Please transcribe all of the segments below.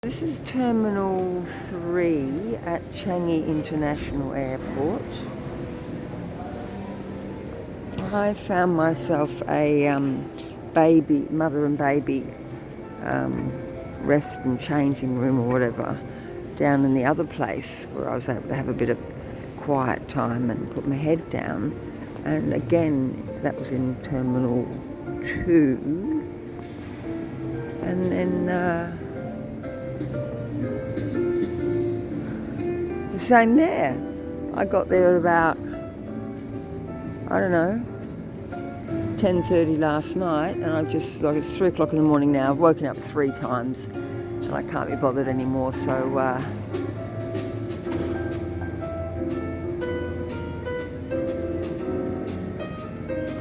This is Terminal 3 at Changi International Airport. I found myself a mother and baby rest and changing room or whatever down in the other place where I was able to have a bit of quiet time and put my head down. And again, that was in Terminal 2. And then the same there. I got there at about, 10:30 last night, and it's 3 o'clock in the morning now. I've woken up 3 times and I can't be bothered anymore, so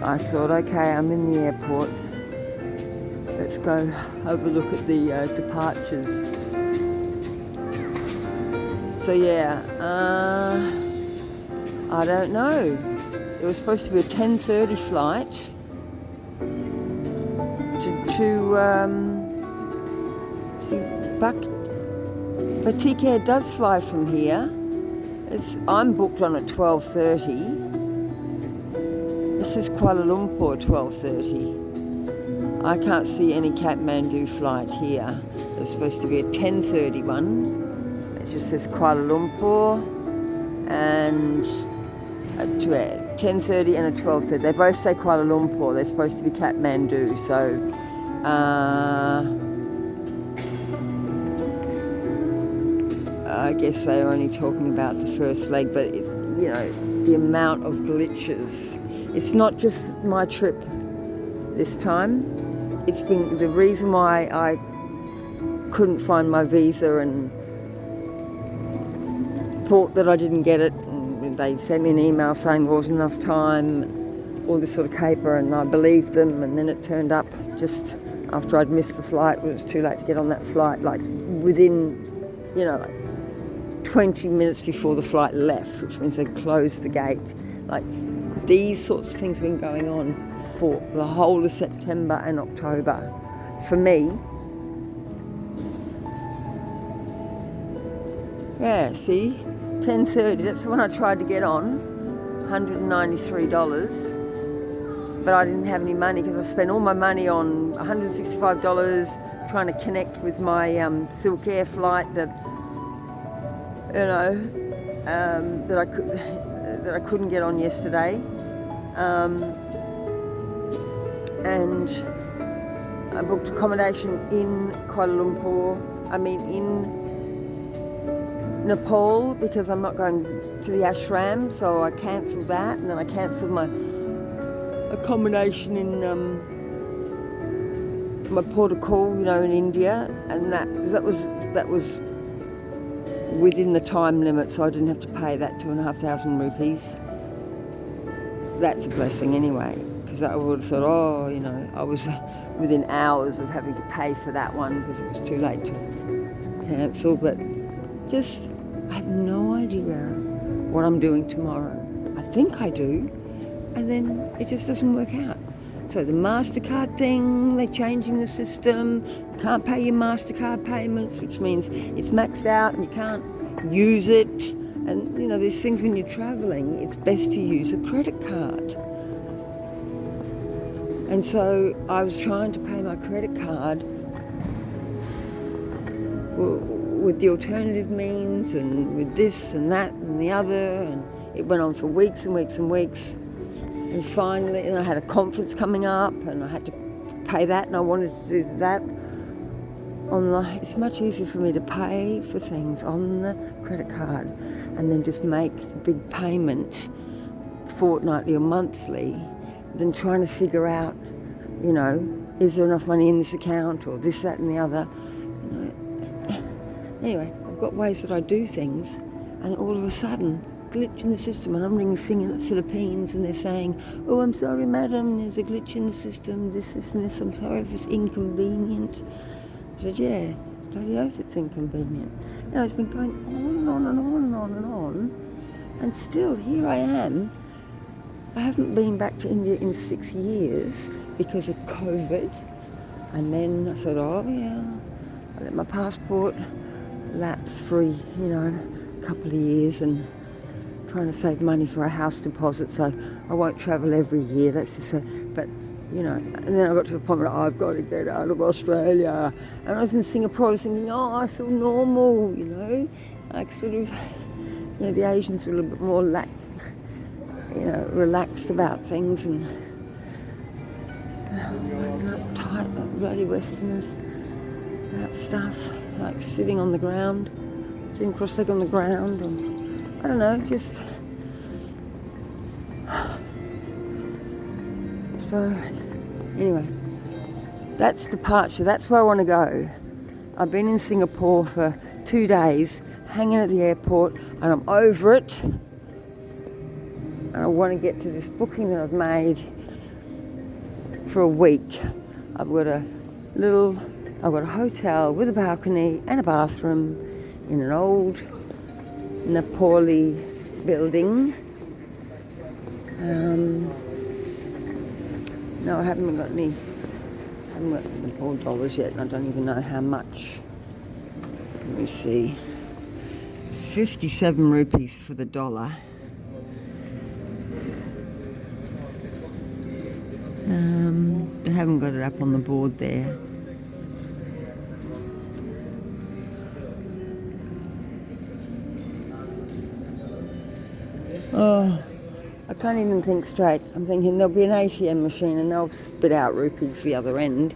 I thought, okay, I'm in the airport. Let's go have a look at the departures. So yeah, I don't know. It was supposed to be a 10:30 flight to Batik Air does fly from here. I'm booked on at 12:30. This is Kuala Lumpur 12:30. I can't see any Kathmandu flight here. There's supposed to be a 10:30 one. It just says Kuala Lumpur and a 10:30 and a 12:30. They both say Kuala Lumpur. They're supposed to be Kathmandu. So I guess they're only talking about the first leg, but the amount of glitches. It's not just my trip this time. It's been the reason why I couldn't find my visa and thought that I didn't get it. And they sent me an email saying there wasn't enough time, all this sort of caper, and I believed them. And then it turned up just after I'd missed the flight. It was too late to get on that flight, like within, 20 minutes before the flight left, which means they closed the gate. Like, these sorts of things have been going on for the whole of September and October. For me, yeah, see, 10:30, that's the one I tried to get on, $193, but I didn't have any money because I spent all my money on $165 trying to connect with my Silk Air flight that I couldn't get on yesterday. And I booked accommodation in in Nepal, because I'm not going to the ashram, so I cancelled that, and then I cancelled my accommodation in my port of call, in India, and that was within the time limit, so I didn't have to pay that 2,500 rupees. That's a blessing anyway, because I would have thought, I was within hours of having to pay for that one because it was too late to cancel. But I have no idea what I'm doing tomorrow. I think I do, and then it just doesn't work out. So the MasterCard thing, they're changing the system. You can't pay your MasterCard payments, which means it's maxed out and you can't use it. And, there's things when you're travelling, it's best to use a credit card. And so I was trying to pay my credit card with the alternative means and with this and that and the other. And it went on for weeks and weeks and weeks. And finally, I had a conference coming up and I had to pay that, and I wanted to do that online. It's much easier for me to pay for things on the credit card and then just make the big payment fortnightly or monthly than trying to figure out, is there enough money in this account or this, that and the other. Anyway, I've got ways that I do things, and all of a sudden, glitch in the system, and I'm ringing the Philippines, and they're saying, "Oh, I'm sorry, madam, there's a glitch in the system, this and this, I'm sorry if it's inconvenient." I said, yeah, bloody oath it's inconvenient. It's been going on and on and on and on and on, and still here I am. I haven't been back to India in 6 years because of COVID, and then I thought, I let my passport lapse for, a couple of years, and trying to save money for a house deposit, so I won't travel every year, that's just a, but, and then I got to the point where I've got to get out of Australia. And I was in Singapore, I was thinking, I feel normal, like sort of, the Asians were a little bit more relaxed about things, and uptight, like bloody Westerners about stuff, like sitting cross-legged on the ground, or I don't know, just so anyway, that's departure. That's where I want to go. I've been in Singapore for 2 days, hanging at the airport, and I'm over it. And I want to get to this booking that I've made for a week. I've got a hotel with a balcony and a bathroom in an old Nepali building. No, I haven't got the $4 yet, and I don't even know how much. Let me see. 57 rupees for the dollar. They haven't got it up on the board there. Oh, I can't even think straight. I'm thinking there'll be an ATM machine and they'll spit out rupees the other end.